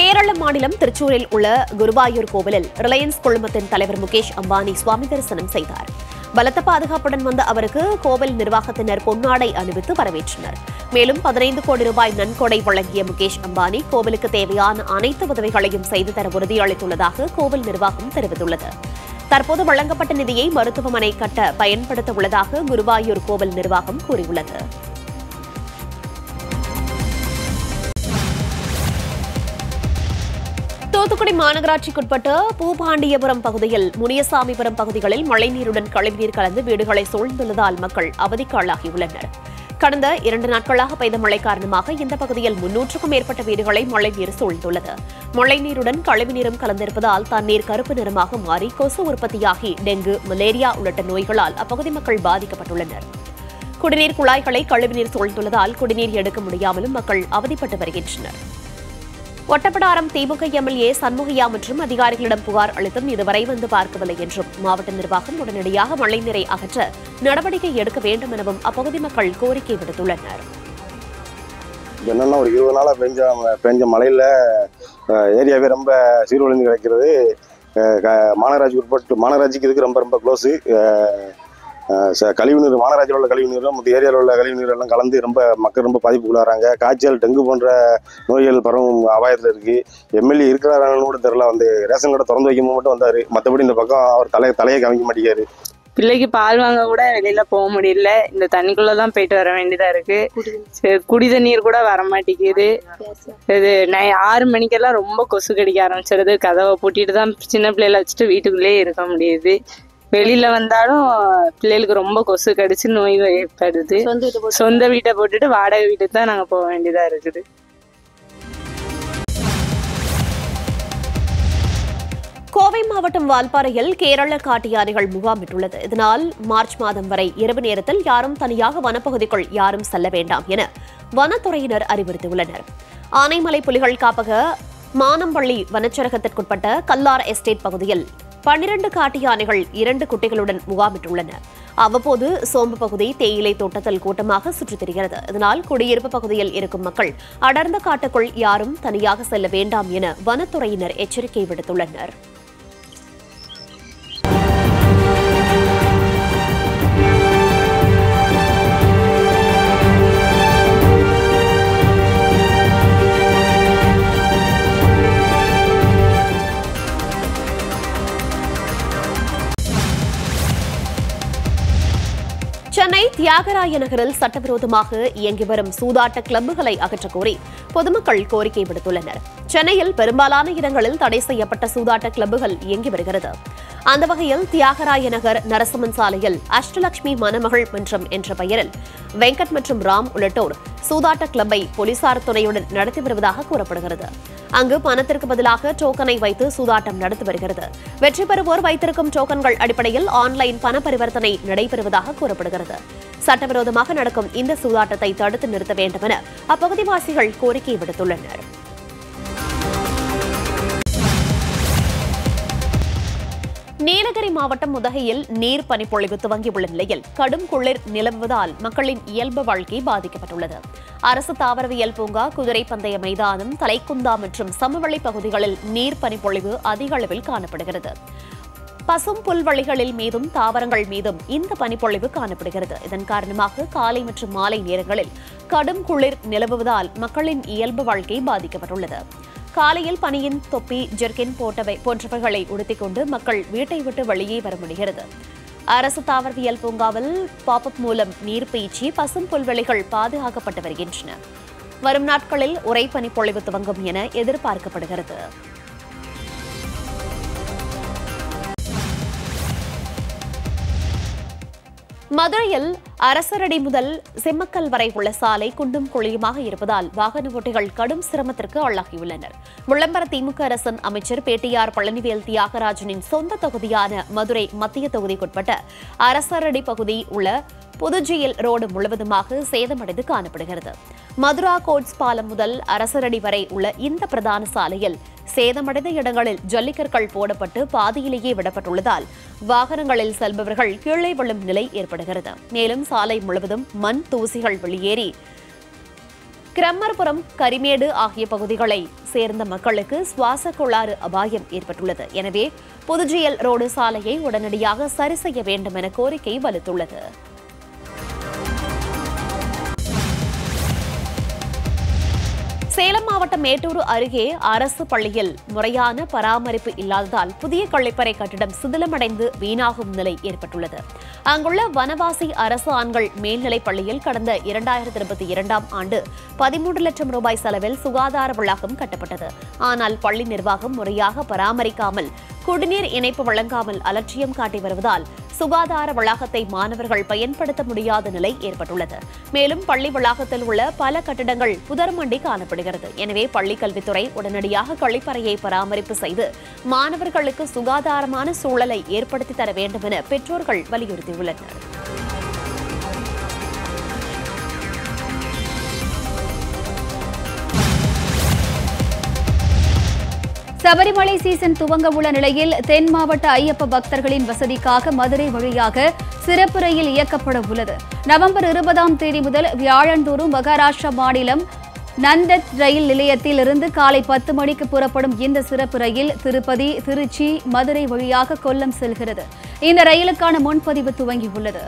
கேரள மாநிலம் திருச்சூரில் உள்ள குருவாயூர் கோவிலில் ரிலையன்ஸ் குழுமத்தின் தலைவர் முகேஷ் அம்பானி சுவாமி தரிசனம் செய்தார். பலத்த பாதுகாப்புடன் வந்த அவருக்கு கோவில் நிர்வாகத்தினர் பொன்னாடை அணிவித்து வரவேற்றனர். மேலும் 15 கோடி ரூபாய் நன்கொடை வழங்கிய முகேஷ் அம்பானி கோவிலுக்கு தேவையான அனைத்து உதவிகளையும் செய்து தர உறுதியளித்துள்ளதாக கோவில் நிர்வாகம் தெரிவித்துள்ளது. தற்போது வழங்கப்பட்ட நிதியை மருத்துவமனை கட்ட பயன்படுத்த உள்ளதாக குருவாயூர் கோவில் நிர்வாகம் கூறியுள்ளது. தூத்துக்குடி மாநகராட்சிக்குட்பட்ட பூபாண்டியபுரம் பகுதியில் முனியசாமிபுரம் பகுதிகளில் மழைநீருடன் கழிவுநீர் கலந்து வீடுகளை சூழ்ந்துள்ளதால் மக்கள் அவதிக்கு ஆளாகியுள்ளனர். கடந்த 2 நாட்களாக பெய்த மழை காரணமாக இந்த பகுதியில் 300க்கும் மேற்பட்ட வீடுகளை மழைநீர் சூழ்ந்துள்ளது. மழைநீருடன் கழிவுநீரும் கலந்திருப்பதால் தண்ணீர் கருப்பு நிறமாக மாறி கொசு உற்பத்தியாகி டெங்கு, மலேரியா உள்ளிட்ட நோய்களால் அப்பகுதி மக்கள் பாதிக்கப்பட்டுள்ளனர். குடிநீர் குழாய்களை கழிவுநீர் சூழ்ந்துள்ளதால் குடிநீர் எடுக்க முடியாமலும் மக்கள் அவதிப்பட்டு வருகின்றனர். ஒட்டப்பிடாரம் திமுக எம்எல்ஏ சண்முகையா மற்றும் அதிகாரிகளிடம் புகார் அளித்தும் இதுவரை வந்து பார்க்கவில்லை என்றும் மாவட்ட நிர்வாகம் உடனடியாக மழைநீரை அகற்ற நடவடிக்கை எடுக்க வேண்டும் எனவும் அப்பகுதி மக்கள் கோரிக்கை விடுத்துள்ளனர். என்னன்னா ஒரு 20 நாளா பெஞ்ச மழையில ஏரியாவே ரொம்ப சீர்குலைந்து கிடக்கிறது. மாநகராட்சிக்கு இதுக்கு ரொம்ப க்ளோஸு. கழிவுநீர் மாநகராட்சியில் உள்ள கழிவுநீரும் மற்ற ஏரியாவில் உள்ள கழிவுநீர் எல்லாம் கலந்து மக்கள் ரொம்ப பாதிப்புக்குள்ளாராங்க. காய்ச்சல், டெங்கு போன்ற நோய்கள் பரவும் அபாயத்தில் இருக்கு. எம்எல்ஏ இருக்கிறாரான்னு கூட தெரியல. ரேஷன் கடை திறந்து வைக்கும் மட்டும் வந்தாரு. மற்றபடி இந்த பக்கம் அவர் தலையை காமிக்க மாட்டேங்காரு. பிள்ளைக்கு பால் வாங்க கூட வெளியில போக முடியல. இந்த தண்ணிக்குள்ளதான் போயிட்டு வர வேண்டியதா இருக்கு. குடி தண்ணீர் கூட வர மாட்டேங்குது. இது 6 மணிக்கெல்லாம் ரொம்ப கொசு கடிக்க ஆரம்பிச்சிருது. கதவை பூட்டிட்டு தான் சின்ன பிள்ளைகளை வச்சுட்டு வீட்டுக்குள்ளேயே இருக்க முடியுது. வெளியில வந்தாலும் பிள்ளைகளுக்கு ரொம்ப கொசு கடிச்சு நோய் ஏற்படுது. சொந்த வீட்டை போட்டுட்டு வாடகை வீட்டுக்கு தான் நாங்க போக வேண்டியதா இருக்குது. கோவை மாவட்டம் வால்பாறையில் கேரள காட்டு யானைகள் முகாமிட்டுள்ளது. இதனால் மார்ச் மாதம் வரை இரவு நேரத்தில் யாரும் தனியாக வனப்பகுதிக்குள் யாரும் செல்ல வேண்டாம் என வனத்துறையினர் அறிவுறுத்தியுள்ளனர். ஆனைமலை புலிகள் காப்பக மானம்பள்ளி வனச்சரகத்திற்குட்பட்ட கல்லார் எஸ்டேட் பகுதியில் 12 காட்டு யானைகள் 2 குட்டிகளுடன் முகாமிட்டுள்ளன. அவ்வப்போது சோம்பு பகுதி, தேயிலை தோட்டத்தில் கூட்டமாக சுற்றித் திரிகிறது. இதனால் குடியிருப்பு பகுதியில் இருக்கும் மக்கள் அடர்ந்த காட்டுக்குள் யாரும் தனியாக செல்ல வேண்டாம் என வனத்துறையினர் எச்சரிக்கை விடுத்துள்ளனர். சென்னை தியாகராய நகரில் சட்டவிரோதமாக இயங்கி வரும் சூதாட்ட கிளப்புகளை அகற்றக் கோரி பொதுமக்கள் கோரிக்கை விடுத்துள்ளனர். சென்னையில் பெரும்பாலான இடங்களில் தடை செய்யப்பட்ட சூதாட்ட கிளப்புகள் இயங்கி வருகிறது. அந்த வகையில் தியாகராய நகர் நரசிம்மன் சாலையில் அஷ்டலட்சுமி மணமகள் மன்றம் என்ற பெயரில் வெங்கட் மற்றும் ராம் உள்ளிட்டோர் சூதாட்ட கிளப்பை போலீசார் துணையுடன் நடத்தி வருவதாக கூறப்படுகிறது. அங்கு பணத்திற்கு பதிலாக டோக்கனை வைத்து சூதாட்டம் நடத்தி வருகிறது. வெற்றி பெறுவோர் வைத்திருக்கும் டோக்கன்கள் அடிப்படையில் ஆன்லைன் பண பரிவர்த்தனை நடைபெறுவதாக கூறப்படுகிறது. சட்டவிரோதமாக நடக்கும் இந்த சூதாட்டத்தை தடுத்து நிறுத்த வேண்டும் என அப்பகுதிவாசிகள் கோரிக்கை விடுத்துள்ளனர். நீலகிரி மாவட்டம் உதகையில் நீர் பனிப்பொழிவு துவங்கியுள்ள நிலையில் கடும் குளிர் நிலவுவதால் மக்களின் இயல்பு வாழ்க்கை பாதிக்கப்பட்டுள்ளது. அரசு தாவரவியல் பூங்கா, குதிரை பந்தய மைதானம், தலைக்குந்தா மற்றும் சமவெளி பகுதிகளில் நீர் பனிப்பொழிவு அதிக அளவில் காணப்படுகிறது. பசும் புல்வெளிகளில் மீதும் தாவரங்கள் மீதும் இந்த பனிப்பொழிவு காணப்படுகிறது. இதன் காரணமாக காலை மற்றும் மாலை நேரங்களில் கடும் குளிர் நிலவுவதால் மக்களின் இயல்பு வாழ்க்கை பாதிக்கப்பட்டுள்ளது. காலையில் பனியின் தொப்பி, ஜெர்கின் போன்றவைகளை உடுத்திக் கொண்டு மக்கள் வீட்டை விட்டு வெளியே வர முடிகிறது. அரசு தாவரவியல் பூங்காவில் பாப்அப் மூலம் நீர் பீய்ச்சி பசும் புல்வெளிகள் பாதுகாக்கப்பட்டு வருகின்றன. வரும் நாட்களில் உறை பனிப்பொழிவு துவங்கும் என எதிர்பார்க்கப்படுகிறது. மதுரையில் அரசரடி முதல் சிம்மக்கல் வரை உள்ள சாலை குண்டும் குழியுமாக இருப்பதால் வாகன ஓட்டிகள் கடும் சிரமத்திற்கு ஆளாகியுள்ளனர். விளம்பர திமுக அரசின் அமைச்சர் பேட்டியார் பழனிவேல் தியாகராஜனின் சொந்த தொகுதியான மதுரை மத்திய தொகுதிக்குட்பட்ட அரசரடி பகுதி உள்ள புதுஜியில் ரோடு முழுவதுமாக சேதமடைந்து காணப்படுகிறது. மதுரா கோட்ஸ் பாலம் முதல் அரசரடி வரை உள்ள இந்த பிரதான சாலையில் சேதமடைந்த இடங்களில் ஜல்லிக்கற்கள் போடப்பட்டு பாதியிலேயே விடப்பட்டுள்ளதால் வாகனங்களில் செல்பவர்கள் கீழே விழும் நிலை ஏற்படுகிறது. மேலும் சாலை முழுவதும் மண் தூசிகள் வெளியேறி கிரம்மர்புரம், கரிமேடு ஆகிய பகுதிகளை சேர்ந்த மக்களுக்கு சுவாச கோளாறு அபாயம் ஏற்பட்டுள்ளது. எனவே புதுஜியல் ரோடு சாலையை உடனடியாக சரி செய்ய வேண்டும் என கோரிக்கை வலுத்துள்ளது. சேலம் மாவட்டம் மேட்டூர் அருகே அரசு பள்ளியில் முறையான பராமரிப்பு இல்லாததால் புதிய கழிப்பறை கட்டிடம் சிதிலமடைந்து வீணாகும் நிலை ஏற்பட்டுள்ளது. அங்குள்ள வனவாசி அரசு ஆண்கள் மேல்நிலைப் பள்ளியில் கடந்த 2022ஆம் ஆண்டு 13 லட்சம் ரூபாய் செலவில் சுகாதார வளாகம் கட்டப்பட்டது. ஆனால் பள்ளி நிர்வாகம் முறையாக பராமரிக்காமல் குடிநீர் இணைப்பு வழங்காமல் அலட்சியம் காட்டி வருவதால் சுகாதார வளாகத்தை மாணவர்கள் பயன்படுத்த முடியாத நிலை ஏற்பட்டுள்ளது. மேலும் பள்ளி வளாகத்தில் உள்ள பல கட்டிடங்கள் புதர்மண்டி காணப்படுகிறது. எனவே பள்ளிக் கல்வித்துறை உடனடியாக கழிப்பறையை பராமரிப்பு செய்து மாணவர்களுக்கு சுகாதாரமான சூழலை ஏற்படுத்தி தர வேண்டும் என பெற்றோர்கள் வலியுறுத்தியுள்ளனர். சபரிமலை சீசன் துவங்க உள்ள நிலையில் தென் மாவட்ட ஐயப்ப பக்தர்களின் வசதிக்காக மதுரை வழியாக சிறப்பு ரயில் இயக்கப்பட உள்ளது. நவம்பர் 20ஆம் தேதி முதல் வியாழந்தோறும் மகாராஷ்டிரா மாநிலம் நந்தத் ரயில் நிலையத்தில் இருந்து காலை 10 மணிக்கு புறப்படும் இந்த சிறப்பு ரயில் திருப்பதி, திருச்சி, மதுரை வழியாக கொல்லம் செல்கிறது. இந்த ரயிலுக்கான முன்பதிவு துவங்கியுள்ளது.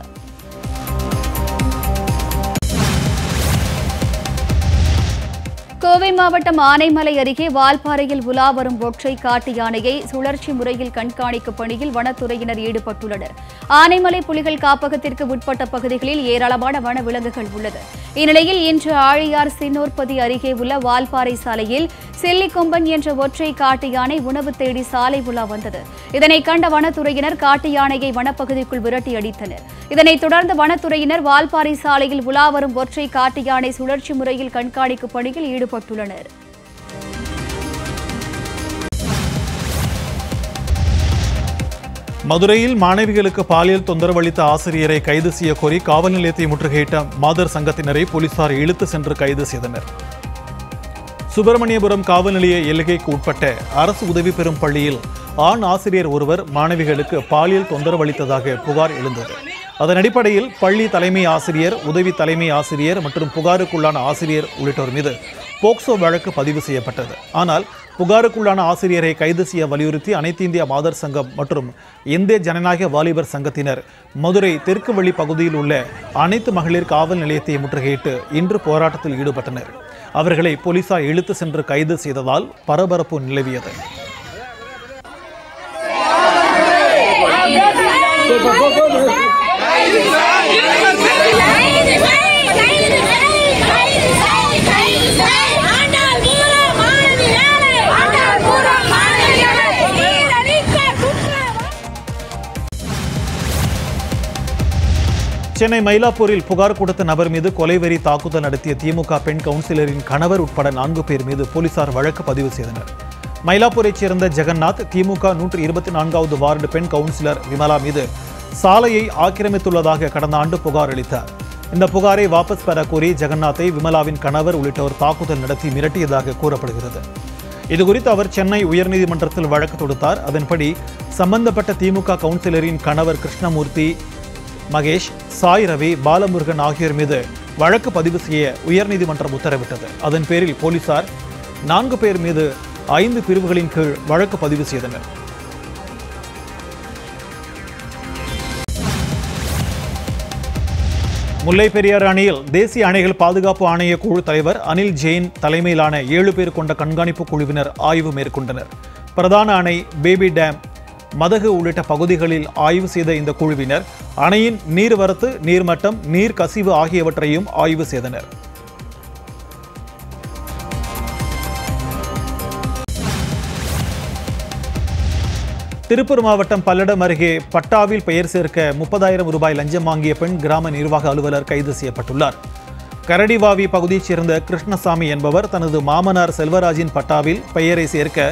கோவை மாவட்டம் ஆனைமலை அருகே வால்பாறையில் உலா வரும் ஒற்றை காட்டு யானையை சுழற்சி முறையில் கண்காணிக்கும் பணியில் வனத்துறையினர் ஈடுபட்டுள்ளனர். ஆனைமலை புலிகள் காப்பகத்திற்கு உட்பட்ட பகுதிகளில் ஏராளமான வன விலங்குகள் உள்ளது. இந்நிலையில் இன்று ஆழியார் சின்னோர்பதி அருகே உள்ள வால்பாறை சாலையில் செல்லிக்கொம்பன் என்ற ஒற்றை காட்டு யானை உணவு தேடி சாலை உலா வந்தது. இதனை கண்ட வனத்துறையினர் காட்டு யானையை வனப்பகுதிக்குள் விரட்டி அடித்தனர். இதனைத் தொடர்ந்து வனத்துறையினர் வால்பாறை சாலையில் உலா வரும் ஒற்றை காட்டு யானை சுழற்சி முறையில் கண்காணிக்கும் பணியில் ஈடுபட்டுள்ளனர். மதுரையில் மாணவிகளுக்கு பாலியல் தொந்தரவு அளித்த ஆசிரியரை கைது செய்ய கோரி காவல் நிலையத்தை முற்றுகையிட்ட மாதர் சங்கத்தினரை போலீசார் இழுத்து சென்று கைது செய்தனர். சுப்பிரமணியபுரம் காவல் நிலைய எல்லைக்கு உட்பட்ட அரசு உதவி பெறும் பள்ளியில் ஆண் ஆசிரியர் ஒருவர் மாணவிகளுக்கு பாலியல் தொந்தரவு அளித்ததாக புகார் எழுந்தது. அதன் அடிப்படையில் பள்ளி தலைமை ஆசிரியர், உதவி தலைமை ஆசிரியர் மற்றும் புகாருக்குள்ளான ஆசிரியர் உள்ளிட்டோர் மீது போக்சோ வழக்கு பதிவு செய்யப்பட்டது. ஆனால் புகாருக்குள்ளான ஆசிரியரை கைது செய்ய வலியுறுத்தி அனைத்து இந்திய மாதர் சங்கம் மற்றும் இந்திய ஜனநாயக வாலிபர் சங்கத்தினர் மதுரை தெற்கு வழி பகுதியில் உள்ள அனைத்து மகளிர் காவல் நிலையத்தை முற்றுகையிட்டு இன்று போராட்டத்தில் ஈடுபட்டனர். அவர்களை போலீசார் இழுத்து சென்று கைது செய்ததால் பரபரப்பு நிலவியது. சென்னை மயிலாப்பூரில் புகார் கொடுத்த நபர் மீது கொலைவெறி தாக்குதல் நடத்திய திமுக பெண் கவுன்சிலரின் கணவர் உட்பட 4 பேர் மீது போலீசார் வழக்கு பதிவு செய்தனர். மயிலாப்பூரைச் சேர்ந்த ஜெகநாத் திமுக 124வது வார்டு பெண் கவுன்சிலர் விமலா மீது சாலையை ஆக்கிரமித்துள்ளதாக கடந்த ஆண்டு புகார் அளித்தார். இந்த புகாரை வாபஸ் பெற கோரி ஜெகநாத்தை விமலாவின் கணவர் உள்ளிட்டோர் தாக்குதல் நடத்தி மிரட்டியதாக கூறப்படுகிறது. இதுகுறித்து அவர் சென்னை உயர்நீதிமன்றத்தில் வழக்கு தொடுத்தார். அதன்படி சம்பந்தப்பட்ட திமுக கவுன்சிலரின் கணவர் கிருஷ்ணமூர்த்தி, மகேஷ், சாய் ரவி, பாலமுருகன் ஆகியோர் மீது வழக்கு பதிவு செய்ய உயர்நீதிமன்றம் உத்தரவிட்டது. அதன் பேரில் போலீசார் 4 பேர் மீது 5 பிரிவுகளின் கீழ் வழக்கு பதிவு செய்தனர். முல்லை பெரியாறு அணையில் தேசிய அணைகள் பாதுகாப்பு ஆணைய குழு தலைவர் அனில் ஜெயின் தலைமையிலான 7 பேர் கொண்ட கண்காணிப்பு குழுவினர் ஆய்வு மேற்கொண்டனர். பிரதான அணை, பேபி டேம், மதகு உள்ளிட்ட பகுதிகளில் ஆய்வு செய்த இந்த குழுவினர் அணையின் நீர்வரத்து, நீர்மட்டம், நீர் கசிவு ஆகியவற்றையும் ஆய்வு செய்தனர். திருப்பூர் மாவட்டம் பல்லடம் அருகே பட்டாவில் பெயர் சேர்க்க 30,000 ரூபாய் லஞ்சம் வாங்கிய பெண் கிராம நிர்வாக அலுவலர் கைது செய்யப்பட்டுள்ளார். கரடிவாவி பகுதியைச் சேர்ந்த கிருஷ்ணசாமி என்பவர் தனது மாமனார் செல்வராஜின் பட்டாவில் பெயரை சேர்க்க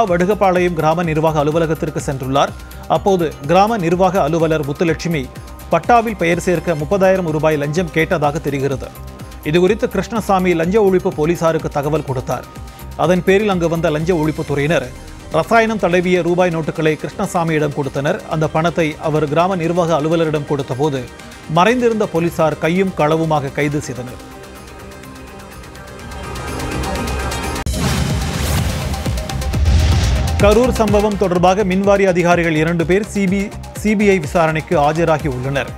வடுகப்பாளையம் கிராம நிர்வாக அலுவலகத்திற்கு சென்றுள்ளார். அப்போது கிராம நிர்வாக அலுவலர் முத்துலட்சுமி பட்டாவில் பெயர் சேர்க்க 30,000 ரூபாய் லஞ்சம் கேட்டதாக தெரிகிறது. இதுகுறித்து கிருஷ்ணசாமி லஞ்ச ஒழிப்பு போலீசாருக்கு தகவல் கொடுத்தார். அதன் பேரில் அங்கு வந்த லஞ்ச ஒழிப்பு துறையினர் ரசாயனம் தடவிய ரூபாய் நோட்டுகளை கிருஷ்ணசாமியிடம் கொடுத்தனர். அந்த பணத்தை அவர் கிராம நிர்வாக அலுவலரிடம் கொடுத்த போது மறைந்திருந்த போலீசார் கையும் களவுமாக கைது செய்தனர். கரூர் சம்பவம் தொடர்பாக மின்வாரிய அதிகாரிகள் 2 பேர் சிபிஐ விசாரணைக்கு ஆஜராகி உள்ளனர்.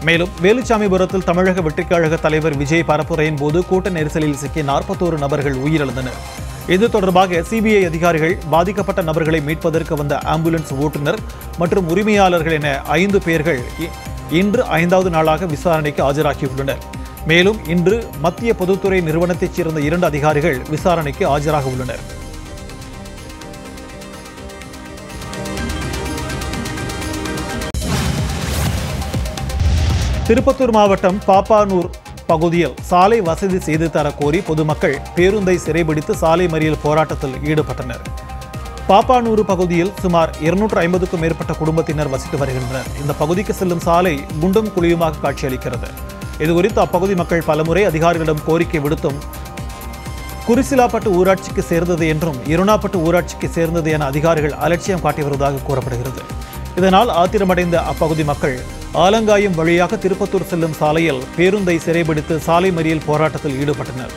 மேலும் வேலுச்சாமிபுரத்தில் தமிழக வெற்றிக்கழக தலைவர் விஜய் பரப்புரையின் போது கூட்ட நெரிசலில் சிக்கிய 41 நபர்கள் உயிரிழந்தனர். இது தொடர்பாக சிபிஐ அதிகாரிகள் பாதிக்கப்பட்ட நபர்களை மீட்பதற்கு வந்த ஆம்புலன்ஸ் ஓட்டுநர் மற்றும் உரிமையாளர்கள் என 5 பேர்கள் இன்று 5வது நாளாக விசாரணைக்கு ஆஜராகியுள்ளனர். மேலும் இன்று மத்திய பொதுத்துறை நிறுவனத்தைச் சேர்ந்த 2 அதிகாரிகள் விசாரணைக்கு ஆஜராக உள்ளனர். திருப்பத்தூர் மாவட்டம் பாப்பானூர் பகுதியில் சாலை வசதி செய்து தர கோரி பொதுமக்கள் பேருந்தை சிறைபிடித்து சாலை மறியல் போராட்டத்தில் ஈடுபட்டனர். பாப்பானூர் பகுதியில் சுமார் 250க்கும் மேற்பட்ட குடும்பத்தினர் வசித்து வருகின்றனர். இந்த பகுதிக்கு செல்லும் சாலை குண்டும் குழியுமாக காட்சியளிக்கிறது. இதுகுறித்து அப்பகுதி மக்கள் பலமுறை அதிகாரிகளிடம் கோரிக்கை விடுத்தும் குறிசிலாப்பட்டு ஊராட்சிக்கு சேர்ந்தது என்றும் இருணாப்பட்டு ஊராட்சிக்கு சேர்ந்தது என அதிகாரிகள் அலட்சியம் காட்டி வருவதாக கூறப்படுகிறது. இதனால் ஆத்திரமடைந்த அப்பகுதி மக்கள் ஆலங்காயம் வழியாக திருப்பத்தூர் செல்லும் சாலையில் பேருந்தை சிறைபிடித்து சாலை மறியல் போராட்டத்தில் ஈடுபட்டனர்.